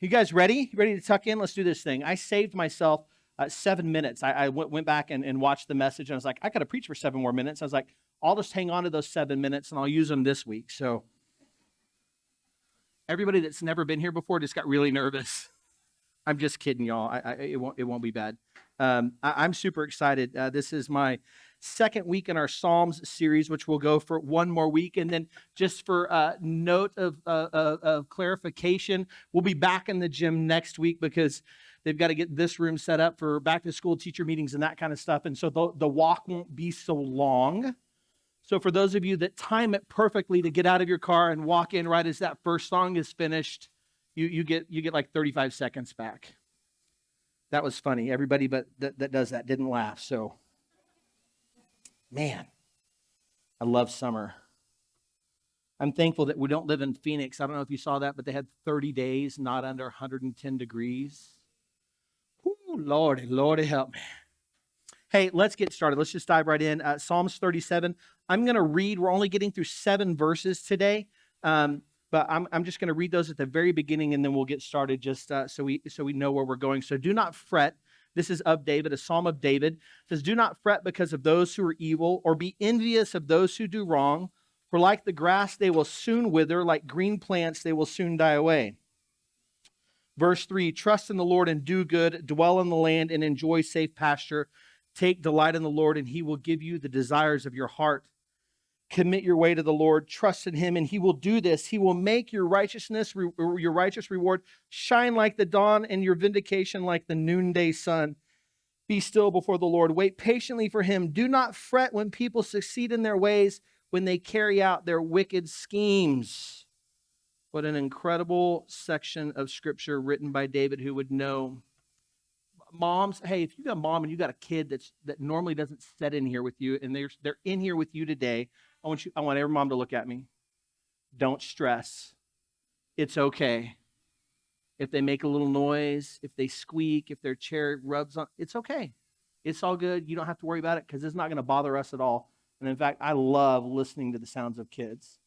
You guys ready? Ready to tuck in? Let's do this thing. I saved myself 7 minutes. I went back and watched the message, and I was like, I got to preach for 7 more minutes. I was like, I'll just hang on to those 7 minutes, and I'll use them this week. So everybody that's never been here before just got really nervous. I'm just kidding, y'all. It won't be bad. I'm super excited. This is my second week in our Psalms series, which will go for one more week. And then just for note of clarification, we'll be back in the gym next week because they've got to get this room set up for back to school teacher meetings and that kind of stuff. And so the walk won't be so long. So for those of you that time it perfectly to get out of your car and walk in right as that first song is finished, you get like 35 seconds back. That was funny. Everybody but that does that didn't laugh. So, man, I love summer. I'm thankful that we don't live in Phoenix. I don't know if you saw that, but they had 30 days not under 110 degrees. Ooh, Lordy, help me. Hey, let's get started. Let's just dive right in. Psalms 37. I'm going to read. We're only getting through 7 verses today. But I'm just going to read those at the very beginning, and then we'll get started just so we know where we're going. So do not fret. This is of David, a psalm of David. It says, do not fret because of those who are evil, or be envious of those who do wrong. For like the grass, they will soon wither. Like green plants, they will soon die away. Verse 3, trust in the Lord and do good. Dwell in the land and enjoy safe pasture. Take delight in the Lord, and he will give you the desires of your heart. Commit your way to the Lord, trust in him, and he will do this. He will make your righteous reward shine like the dawn, and your vindication like the noonday sun. Be still before the Lord. Wait patiently for him. Do not fret when people succeed in their ways, when they carry out their wicked schemes. What an incredible section of scripture written by David, who would know. Moms, hey, if you got a mom and you got a kid that normally doesn't sit in here with you, and they're in here with you today, I want every mom to look at me. Don't stress. It's okay. If they make a little noise, if they squeak, if their chair rubs on, it's okay. It's all good. You don't have to worry about it because it's not going to bother us at all. And in fact, I love listening to the sounds of kids.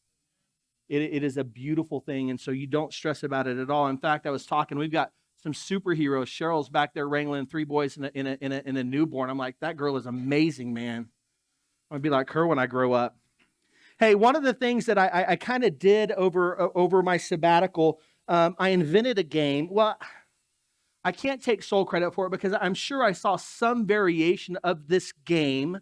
It is a beautiful thing, and so you don't stress about it at all. In fact, I was talking, we've got some superheroes. Cheryl's back there wrangling 3 boys in a newborn. I'm like, that girl is amazing, man. I'm going to be like her when I grow up. Hey, one of the things that I kind of did over my sabbatical, I invented a game. Well, I can't take sole credit for it because I'm sure I saw some variation of this game,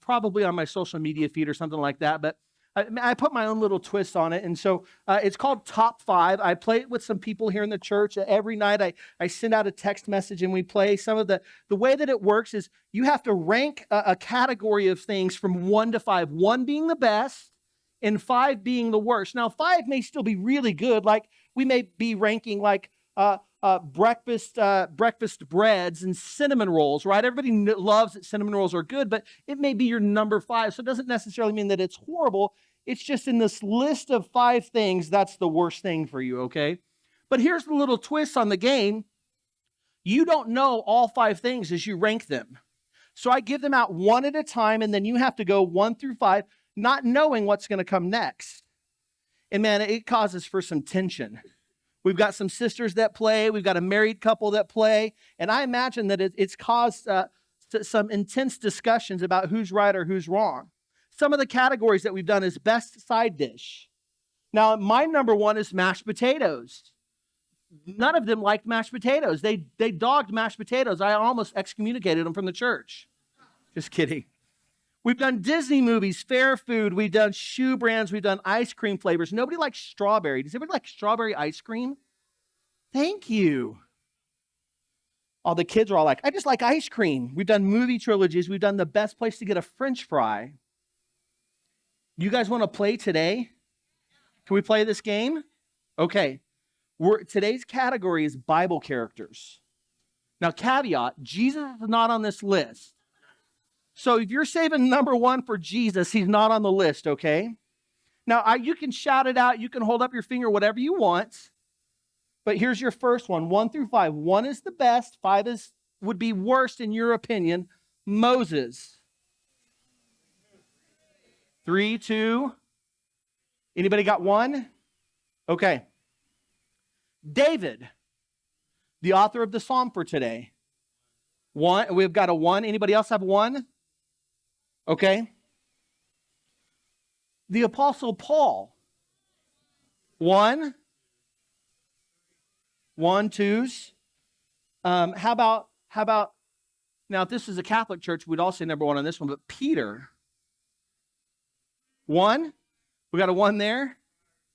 probably on my social media feed or something like that. But I put my own little twist on it. And so it's called Top 5. I play it with some people here in the church. Every night I send out a text message and we play. Some of the way that it works is you have to rank a category of things from 1 to 5, 1 being the best and 5 being the worst. Now, 5 may still be really good. Like we may be ranking like breakfast breads and cinnamon rolls, right? Everybody loves that cinnamon rolls are good, but it may be your number 5. So it doesn't necessarily mean that it's horrible. It's just in this list of 5 things, that's the worst thing for you, okay? But here's the little twist on the game. You don't know all 5 things as you rank them. So I give them out one at a time, and then you have to go 1 through 5, not knowing what's going to come next. And man, it causes for some tension. We've got some sisters that play. We've got a married couple that play. And I imagine that it's caused some intense discussions about who's right or who's wrong. Some of the categories that we've done is best side dish. Now, my number 1 is mashed potatoes. None of them liked mashed potatoes. They dogged mashed potatoes. I almost excommunicated them from the church. Just kidding. We've done Disney movies, fair food. We've done shoe brands. We've done ice cream flavors. Nobody likes strawberry. Does anybody like strawberry ice cream? Thank you. All the kids are all like, I just like ice cream. We've done movie trilogies. We've done the best place to get a French fry. You guys want to play today? Can we play this game? Okay. Today's category is Bible characters. Now, caveat, Jesus is not on this list. So if you're saving number 1 for Jesus, he's not on the list, okay? Now, you can shout it out. You can hold up your finger, whatever you want. But here's your first one, 1 through 5. 1 is the best. 5 would be worst in your opinion. Moses. 3, 2. Anybody got 1? Okay. David, the author of the Psalm for today. One. We've got a 1. Anybody else have 1? Okay. The Apostle Paul. 1. 1, 2s. How about, now if this is a Catholic church, we'd all say number 1 on this one, but Peter. 1. We got a 1 there.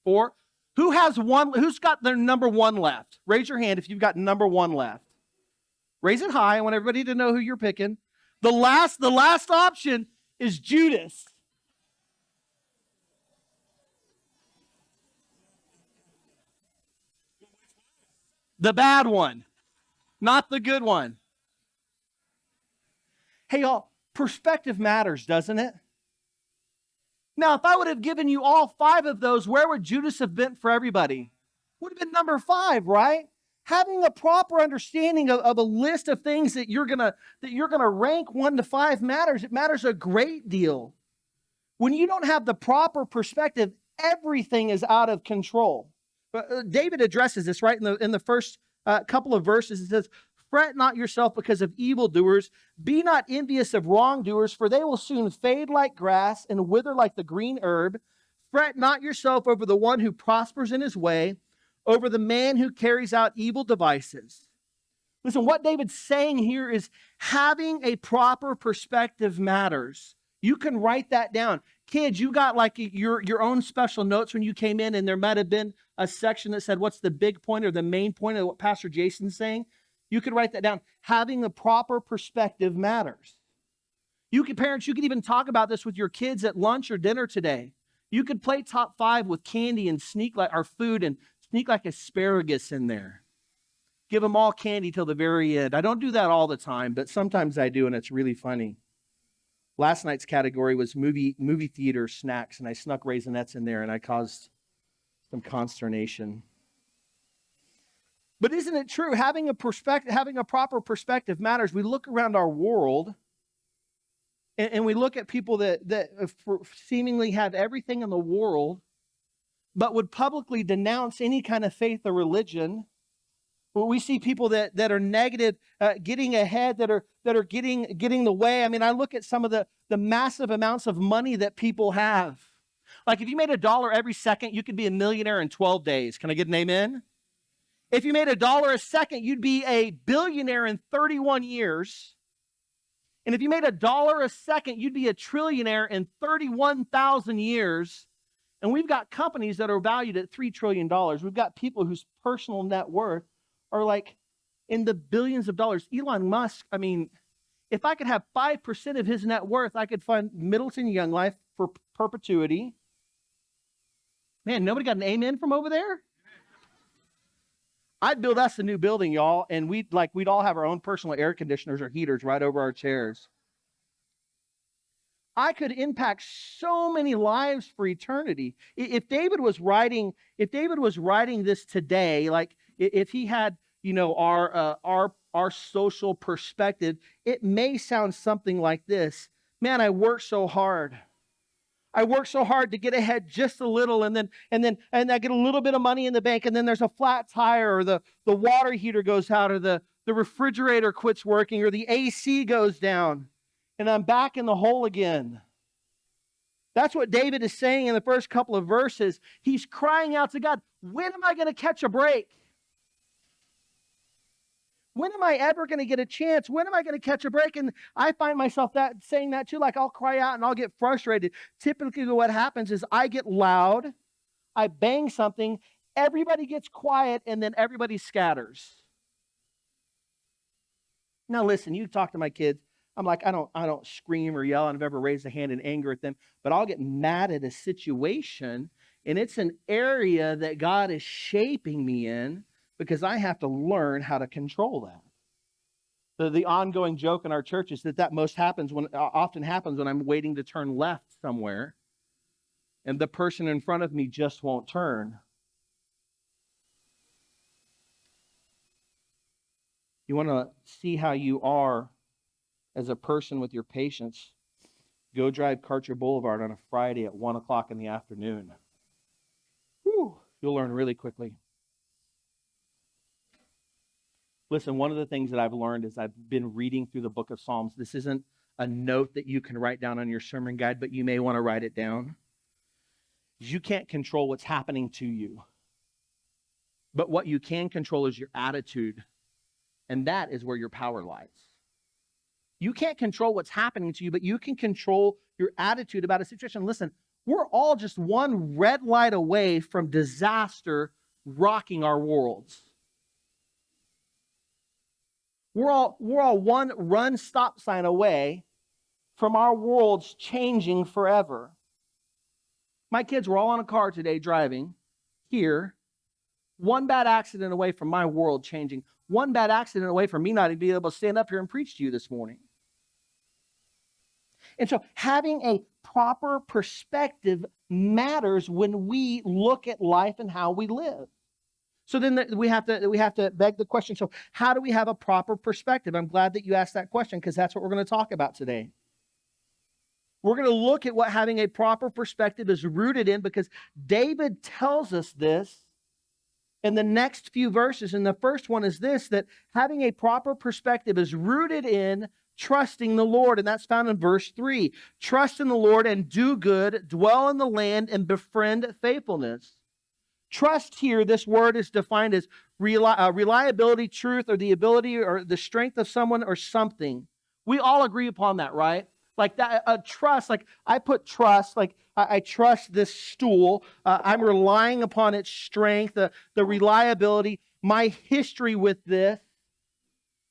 4. Who has 1? Who's got their number 1 left? Raise your hand if you've got number 1 left. Raise it high. I want everybody to know who you're picking. The last option is Judas. The bad one, not the good one. Hey, y'all, perspective matters, doesn't it? Now, if I would have given you all 5 of those, where would Judas have been for everybody? Would have been number 5, right? Having a proper understanding of a list of things that you're gonna rank 1 to 5 matters. It matters a great deal. When you don't have the proper perspective, everything is out of control. David addresses this right in the first couple of verses. It says, "Fret not yourself because of evildoers. Be not envious of wrongdoers, for they will soon fade like grass and wither like the green herb. Fret not yourself over the one who prospers in his way, over the man who carries out evil devices." Listen, what David's saying here is having a proper perspective matters. You can write that down. Kids, you got like your own special notes when you came in, and there might have been a section that said, what's the big point or the main point of what Pastor Jason's saying? You could write that down. Having the proper perspective matters. Parents, you could even talk about this with your kids at lunch or dinner today. You could play top 5 with candy and sneak like our food and sneak like asparagus in there. Give them all candy till the very end. I don't do that all the time, but sometimes I do, and it's really funny. Last night's category was movie theater snacks, and I snuck Raisinets in there, and I caused some consternation. But isn't it true? Having a proper perspective matters. We look around our world, and we look at people that seemingly have everything in the world, but would publicly denounce any kind of faith or religion. We see people that are negative, getting ahead, that are getting the way. I mean, I look at some of the massive amounts of money that people have. Like if you made $1 every second, you could be a millionaire in 12 days. Can I get an amen? If you made $1 a second, you'd be a billionaire in 31 years. And if you made $1 a second, you'd be a trillionaire in 31,000 years. And we've got companies that are valued at $3 trillion. We've got people whose personal net worth are like in the billions of dollars. Elon Musk, I mean, if I could have 5% of his net worth, I could fund Middleton Young Life for perpetuity. Man, nobody got an amen from over there? I'd build us a new building, y'all, and we'd all have our own personal air conditioners or heaters right over our chairs. I could impact so many lives for eternity. If David was writing this today, like if he had, our social perspective, it may sound something like this. Man, I worked so hard. I worked so hard to get ahead just a little, and I get a little bit of money in the bank, and then there's a flat tire, or the water heater goes out, or the refrigerator quits working, or the AC goes down, and I'm back in the hole again. That's what David is saying in the first couple of verses. He's crying out to God, when am I going to catch a break? When am I ever going to get a chance? When am I going to catch a break? And I find myself saying that too. Like I'll cry out and I'll get frustrated. Typically what happens is I get loud, I bang something, everybody gets quiet, and then everybody scatters. Now listen, you talk to my kids. I'm like, I don't scream or yell, and I've ever raised a hand in anger at them, but I'll get mad at a situation, and it's an area that God is shaping me in, because I have to learn how to control that. The ongoing joke in our church is that often happens when I'm waiting to turn left somewhere, and the person in front of me just won't turn. You want to see how you are as a person with your patience? Go drive Karcher Boulevard on a Friday at 1 o'clock in the afternoon. Whew, you'll learn really quickly. Listen, one of the things that I've learned as I've been reading through the book of Psalms, this isn't a note that you can write down on your sermon guide, but you may want to write it down. You can't control what's happening to you. But what you can control is your attitude. And that is where your power lies. You can't control what's happening to you, but you can control your attitude about a situation. Listen, we're all just one red light away from disaster rocking our worlds. We're all one run stop sign away from our worlds changing forever. My kids were all on a car today driving here. One bad accident away from my world changing. One bad accident away from me not being able to stand up here and preach to you this morning. And so having a proper perspective matters when we look at life and how we live. So then we have to beg the question, so how do we have a proper perspective? I'm glad that you asked that question because that's what we're going to talk about today. We're going to look at what having a proper perspective is rooted in because David tells us this in the next few verses. And the first one is this, that having a proper perspective is rooted in trusting the Lord. And that's found in verse 3. Trust in the Lord and do good, dwell in the land and befriend faithfulness. Trust here, this word is defined as reliability, truth, or the ability or the strength of someone or something. We all agree upon that, right? Like that, trust, like I put trust, like I trust this stool. I'm relying upon its strength, the reliability, my history with this.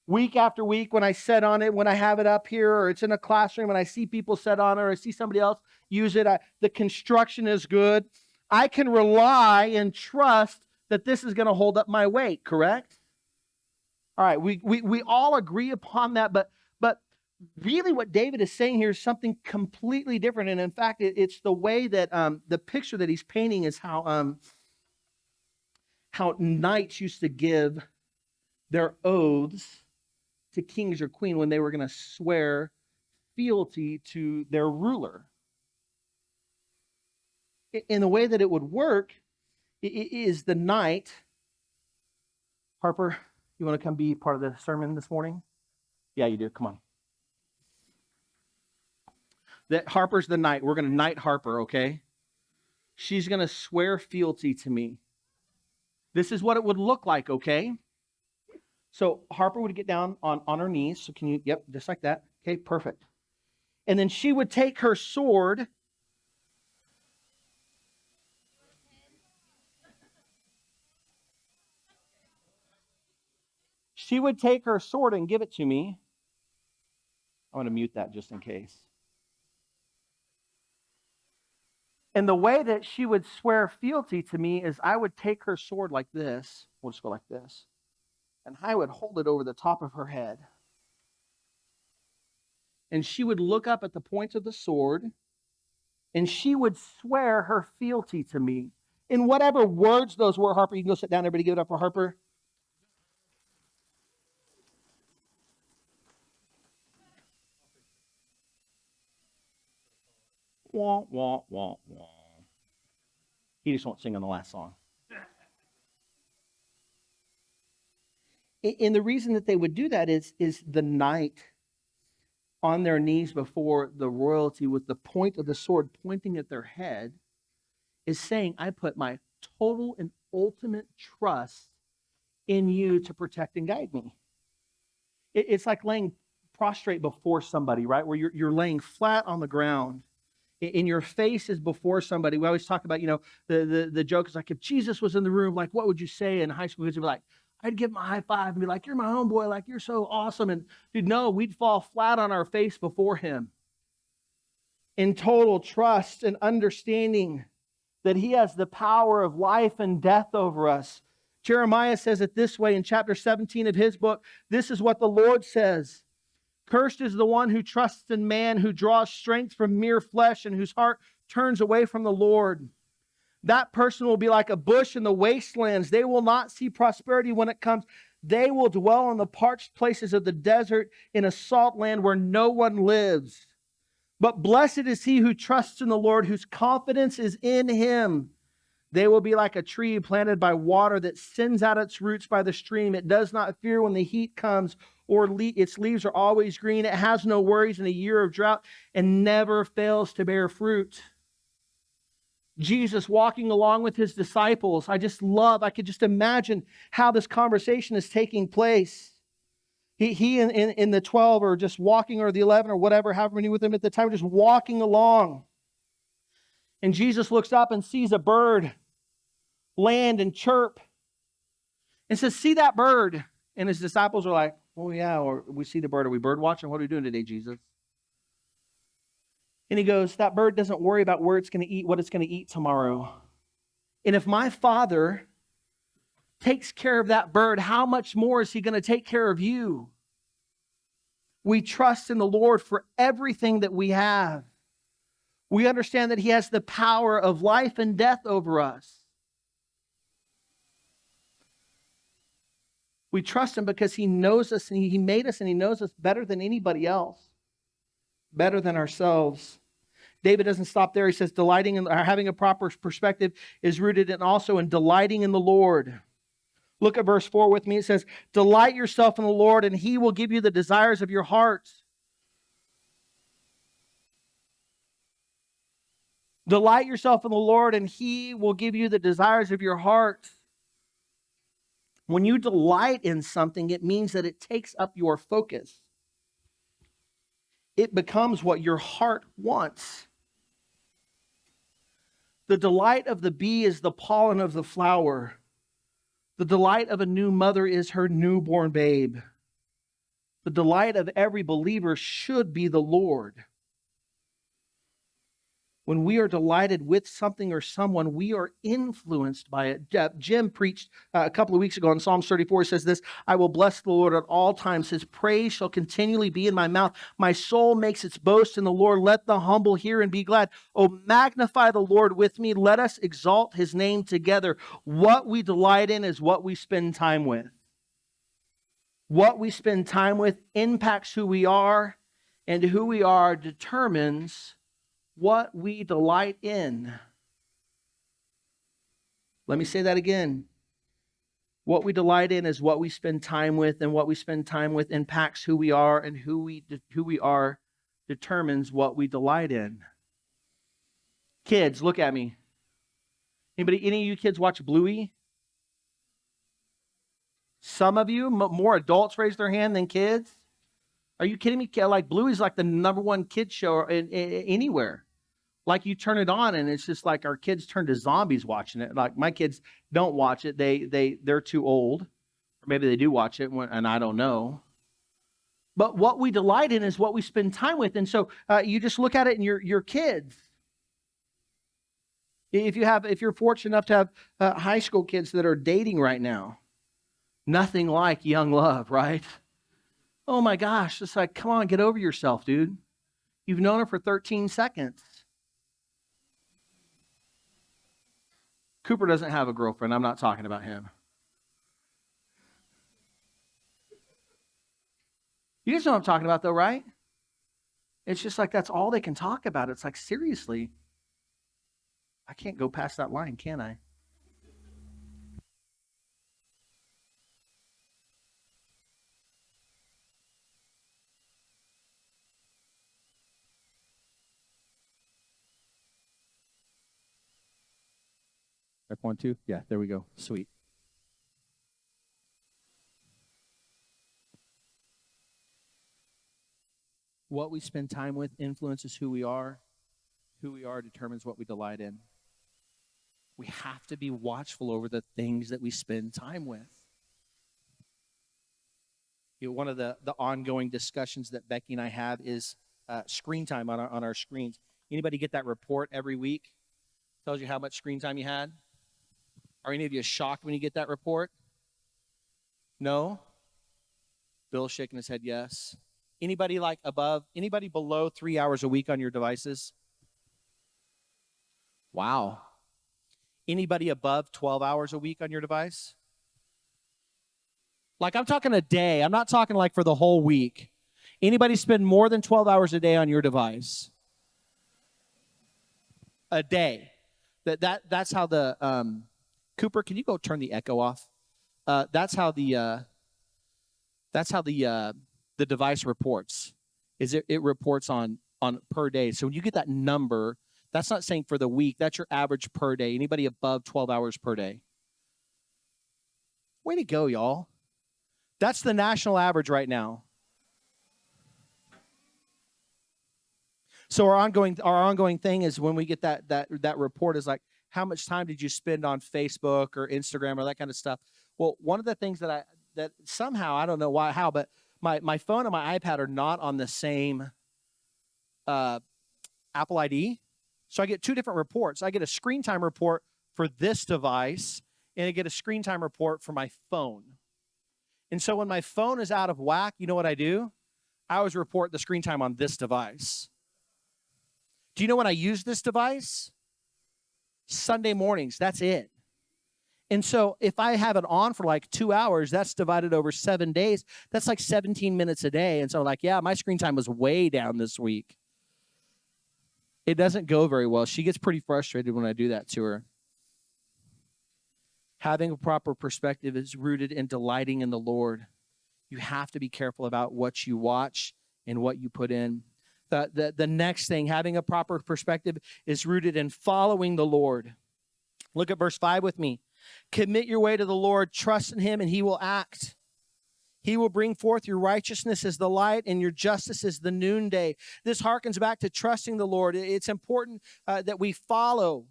Week after week when I sit on it, when I have it up here, or it's in a classroom and I see people sit on it, or I see somebody else use it, the construction is good. I can rely and trust that this is going to hold up my weight, correct? All right, we all agree upon that, but really what David is saying here is something completely different. And in fact, it's the way that the picture that he's painting is how knights used to give their oaths to kings or queen when they were going to swear fealty to their ruler. In the way that it would work is the knight. Harper, you want to come be part of the sermon this morning? Yeah, you do. Come on. That Harper's the knight. We're going to knight Harper, okay? She's going to swear fealty to me. This is what it would look like, okay? So Harper would get down on her knees. So can you, yep, just like that. Okay, perfect. And then she would take her sword. She would take her sword and give it to me. I'm going to mute that just in case. And the way that she would swear fealty to me is I would take her sword like this. We'll just go like this. And I would hold it over the top of her head. And she would look up at the points of the sword, and she would swear her fealty to me. In whatever words those were, Harper, you can go sit down. Everybody give it up for Harper. Wah, wah, wah, wah. He just won't sing on the last song. And the reason that they would do that is the knight on their knees before the royalty with the point of the sword pointing at their head is saying, I put my total and ultimate trust in you to protect and guide me. It's like laying prostrate before somebody, right? Where you're laying flat on the ground. In your face is before somebody. We always talk about, the joke is like, if Jesus was in the room, like, what would you say? In high school, kids would be like, I'd give him a high five and be like, you're my homeboy, like, you're so awesome. And dude, no, we'd fall flat on our face before him in total trust and understanding that he has the power of life and death over us. Jeremiah says it this way in chapter 17 of his book. This is what the Lord says. Cursed is the one who trusts in man, who draws strength from mere flesh, and whose heart turns away from the Lord. That person will be like a bush in the wastelands. They will not see prosperity when it comes. They will dwell in the parched places of the desert in a salt land where no one lives. But blessed is he who trusts in the Lord, whose confidence is in him. They will be like a tree planted by water that sends out its roots by the stream. It does not fear when the heat comes, or its leaves are always green. It has no worries in a year of drought and never fails to bear fruit. Jesus walking along with his disciples. I could just imagine how this conversation is taking place. He and the 12 are just walking, or the 11 or whatever, however many with him at the time, just walking along. And Jesus looks up and sees a bird land and chirp and says, "See that bird?" And his disciples are like, "Oh yeah, or we see the bird. Are we bird watching? What are we doing today, Jesus?" And he goes, "That bird doesn't worry about where it's going to eat, what it's going to eat tomorrow. And if my Father takes care of that bird, how much more is he going to take care of you?" We trust in the Lord for everything that we have. We understand that he has the power of life and death over us. We trust him because he knows us, and he made us, and he knows us better than anybody else, better than ourselves. David doesn't stop there. He says, delighting in, or having a proper perspective is rooted in also in delighting in the Lord. Look at verse 4 with me. It says, "Delight yourself in the Lord, and he will give you the desires of your heart." Delight yourself in the Lord, and he will give you the desires of your heart. When you delight in something, it means that it takes up your focus. It becomes what your heart wants. The delight of the bee is the pollen of the flower. The delight of a new mother is her newborn babe. The delight of every believer should be the Lord. When we are delighted with something or someone, we are influenced by it. Jim preached a couple of weeks ago in Psalm 34. He says this, "I will bless the Lord at all times. His praise shall continually be in my mouth. My soul makes its boast in the Lord. Let the humble hear and be glad. Oh, magnify the Lord with me. Let us exalt his name together." What we delight in is what we spend time with. What we spend time with impacts who we are, and who we are determines what we delight in. Let me say that again. What we delight in is what we spend time with, and what we spend time with impacts who we are, and who we are determines what we delight in. Kids, look at me. Any of you kids watch Bluey? Some of you, more adults raise their hand than kids. Are you kidding me? Like Bluey's like the number one kid show anywhere. Like you turn it on and it's just like our kids turn to zombies watching it. Like my kids don't watch it. They're too old. Or maybe they do watch it and I don't know. But what we delight in is what we spend time with. And so you just look at it in your kids. If you're fortunate enough to have high school kids that are dating right now, nothing like young love, right? Oh my gosh, it's like, come on, get over yourself, dude. You've known her for 13 seconds. Cooper doesn't have a girlfriend. I'm not talking about him. You guys know what I'm talking about, though, right? It's just like that's all they can talk about. It's like, seriously, I can't go past that line, can I? Check 1, 2. Yeah, there we go. Sweet. What we spend time with influences who we are. Who we are determines what we delight in. We have to be watchful over the things that we spend time with. One of the ongoing discussions that Becky and I have is screen time on our screens. Anybody get that report every week? Tells you how much screen time you had? Are any of you shocked when you get that report? No? Bill's shaking his head yes. Anybody below 3 hours a week on your devices? Wow. Anybody above 12 hours a week on your device? Like I'm talking a day. I'm not talking like for the whole week. Anybody spend more than 12 hours a day on your device? A day. That's how the Cooper, can you go turn the echo off? That's how the device reports. It reports on per day. So when you get that number, that's not saying for the week, that's your average per day. Anybody above 12 hours per day? Way to go, y'all. That's the national average right now. So our ongoing thing is when we get that report is like, how much time did you spend on Facebook or Instagram or that kind of stuff? Well, one of the things that somehow, I don't know why, how, but my phone and my iPad are not on the same Apple ID. So I get two different reports. I get a screen time report for this device, and I get a screen time report for my phone. And so when my phone is out of whack, you know what I do? I always report the screen time on this device. Do you know when I use this device? Sunday mornings, that's it. And so if I have it on for like 2 hours, that's divided over 7 days. That's like 17 minutes a day. And so like, yeah, my screen time was way down this week. It doesn't go very well. She gets pretty frustrated when I do that to her. Having a proper perspective is rooted in delighting in the Lord. You have to be careful about what you watch and what you put in. The next thing, having a proper perspective, is rooted in following the Lord. Look at verse 5 with me. Commit your way to the Lord, trust in him, and he will act. He will bring forth your righteousness as the light and your justice as the noonday. This harkens back to trusting the Lord. It's important that we follow.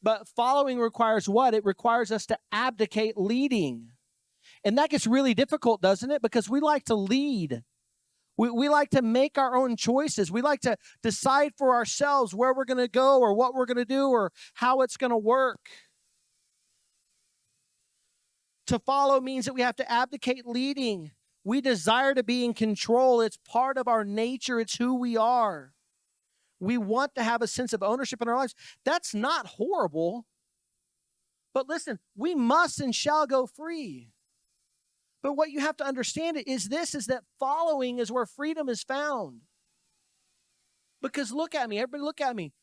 But following requires what? It requires us to abdicate leading. And that gets really difficult, doesn't it? Because we like to lead. We like to make our own choices. We like to decide for ourselves where we're going to go or what we're going to do or how it's going to work. To follow means that we have to abdicate leading. We desire to be in control. It's part of our nature. It's who we are. We want to have a sense of ownership in our lives. That's not horrible. But listen, we must and shall go free. But what you have to understand is that following is where freedom is found. Because look at me, everybody look at me.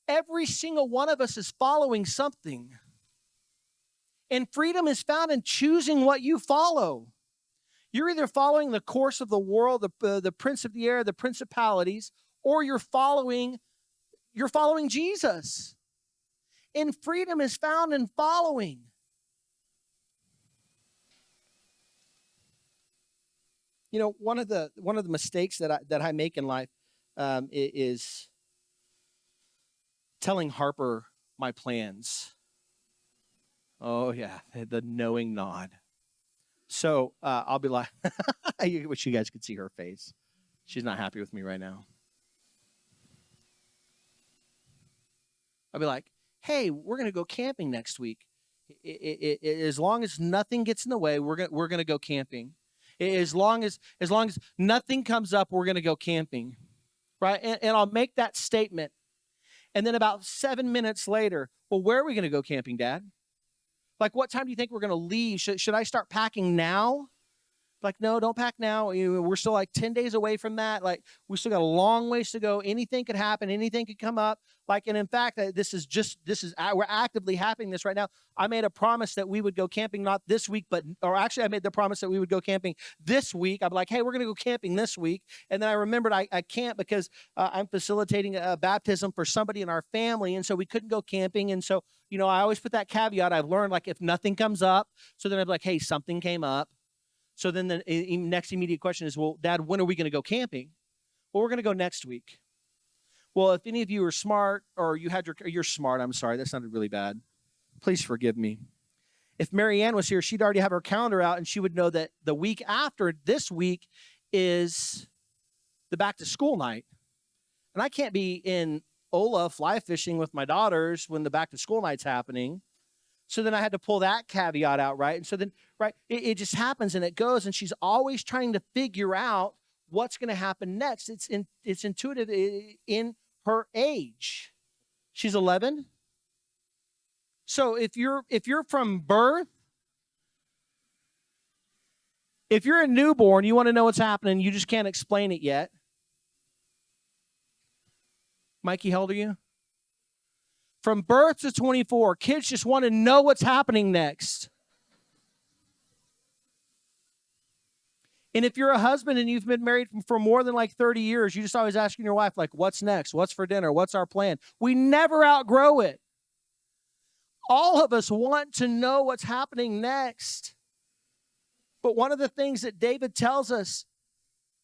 Every single one of us is following something. And freedom is found in choosing what you follow. You're either following the course of the world, the prince of the air, the principalities, or you're following Jesus. And freedom is found in following. You know, one of the mistakes that I make in life is telling Harper my plans. Oh yeah, the knowing nod. So I'll be like, I wish you guys could see her face. She's not happy with me right now. I'll be like, hey, we're gonna go camping next week. As long as nothing gets in the way, we're gonna go camping. As long as nothing comes up, we're gonna go camping, right? And I'll make that statement, and then about 7 minutes later, well, where are we gonna go camping, Dad? Like, what time do you think we're gonna leave? Should I start packing now? Like, no, don't pack now. We're still like 10 days away from that. Like, we still got a long ways to go. Anything could happen. Anything could come up. Like, and in fact, we're actively happening this right now. I made a promise that we would go camping, not this week, or actually I made the promise that we would go camping this week. I'm like, hey, we're going to go camping this week. And then I remembered I can't because I'm facilitating a baptism for somebody in our family. And so we couldn't go camping. And so, I always put that caveat. I've learned, like, if nothing comes up, so then I'd be like, hey, something came up. So then the next immediate question is, well, Dad, when are we going to go camping? Well, we're going to go next week. Well, if any of you are smart, or you're smart, I'm sorry, that sounded really bad. Please forgive me. If Marianne was here, she'd already have her calendar out, and she would know that the week after this week is the back to school night. And I can't be in Ola fly fishing with my daughters when the back to school night's happening. So then I had to pull that caveat out, right? And so then, right, it just happens and it goes, and she's always trying to figure out what's going to happen next. It's intuitive in her age. She's 11. So if you're from birth, if you're a newborn, you want to know what's happening, you just can't explain it yet. Mikey, how old are you? From birth to 24, kids just want to know what's happening next. And if you're a husband and you've been married for more than like 30 years, you just always asking your wife, like, what's next? What's for dinner? What's our plan? We never outgrow it. All of us want to know what's happening next. But one of the things that David tells us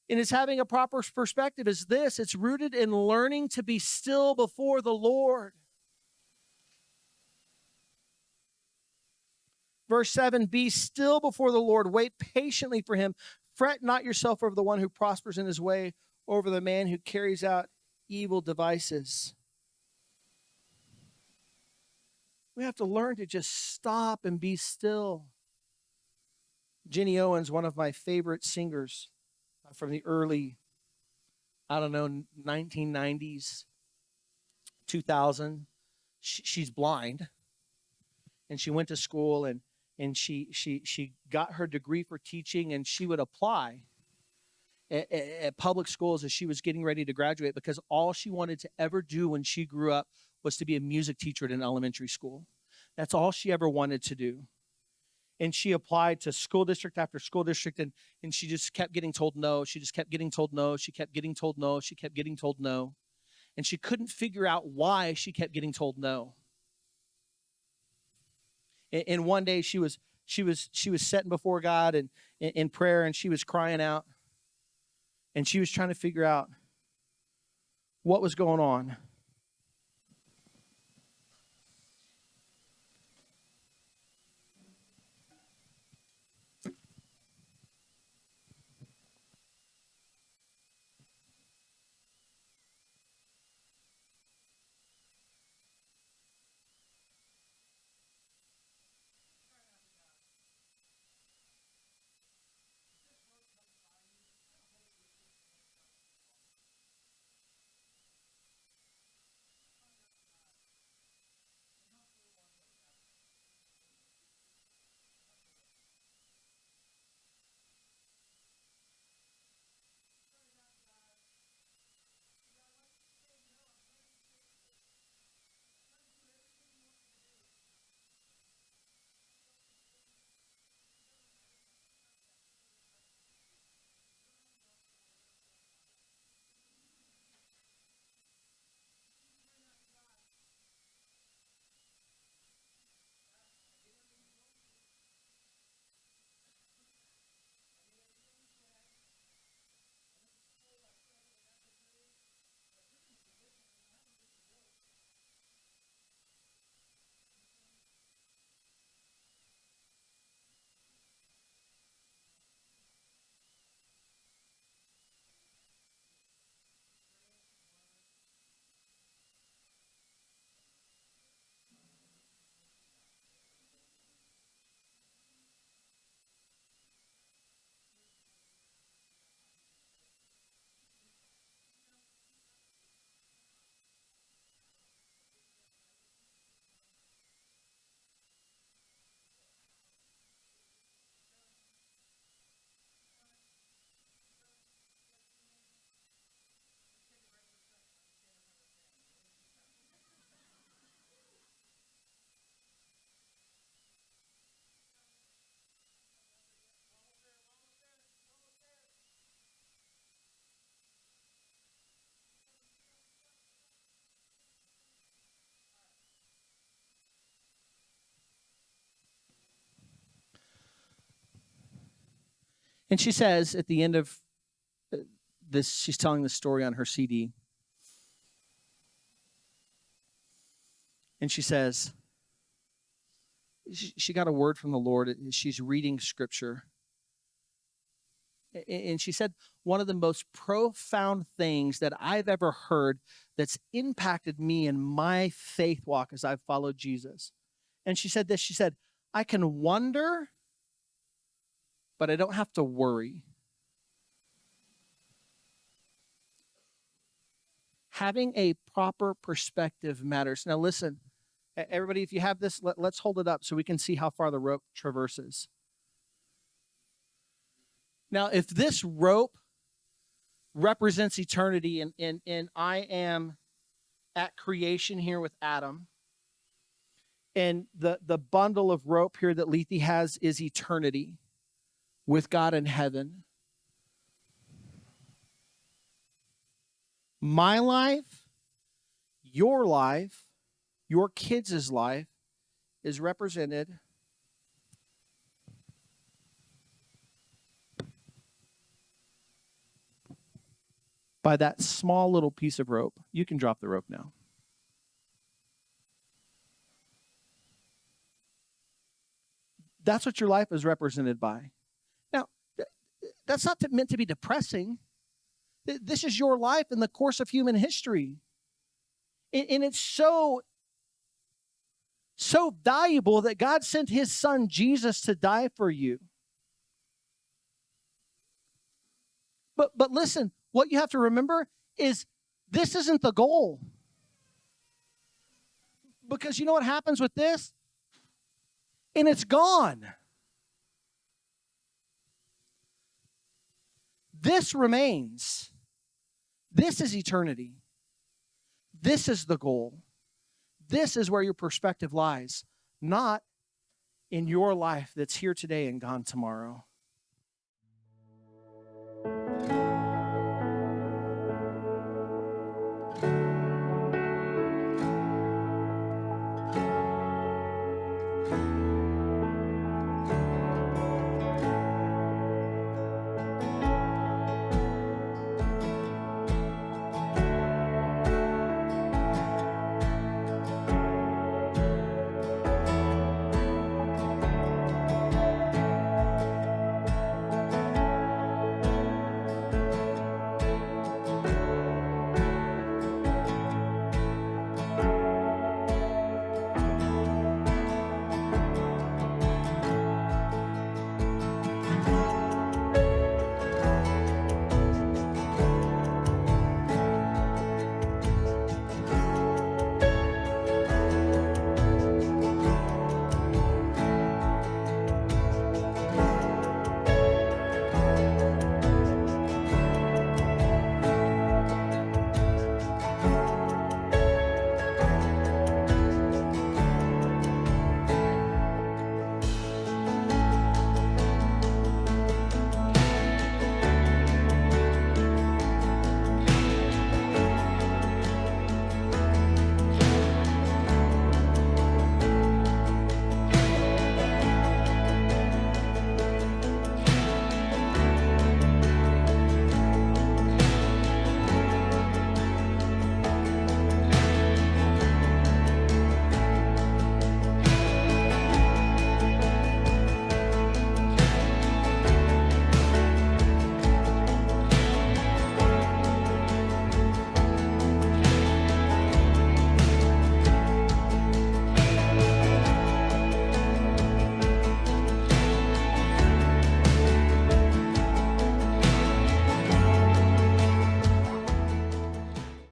in his having a proper perspective is this: it's rooted in learning to be still before the Lord. Verse 7, be still before the Lord, wait patiently for him. Fret not yourself over the one who prospers in his way, over the man who carries out evil devices. We have to learn to just stop and be still. Jenny Owens, one of my favorite singers from the early, 1990s, 2000. She's blind, and she went to school, and she got her degree for teaching, and she would apply at public schools as she was getting ready to graduate, because all she wanted to ever do when she grew up was to be a music teacher at an elementary school. That's all she ever wanted to do. And she applied to school district after school district, and she just kept getting told no. She just kept getting told no. She kept getting told no. She kept getting told no. And she couldn't figure out why she kept getting told no. And one day she was sitting before God and in prayer, and she was crying out, and she was trying to figure out what was going on. And she says at the end of this, she's telling the story on her CD. And she says, she got a word from the Lord. She's reading scripture. And she said, one of the most profound things that I've ever heard that's impacted me in my faith walk as I've followed Jesus. And she said this, she said, I can wonder, but I don't have to worry. Having a proper perspective matters. Now listen, everybody, if you have this, let's hold it up so we can see how far the rope traverses. Now, if this rope represents eternity, and I am at creation here with Adam, And the bundle of rope here that Lethe has is eternity with God in heaven. My life, your kids' life is represented by that small little piece of rope. You can drop the rope now. That's what your life is represented by. Now, that's not meant to be depressing. This is your life in the course of human history. And it's so valuable that God sent his son Jesus to die for you. But listen, what you have to remember is this isn't the goal. Because you know what happens with this? And it's gone. This remains. This is eternity. This is the goal. This is where your perspective lies, not in your life that's here today and gone tomorrow.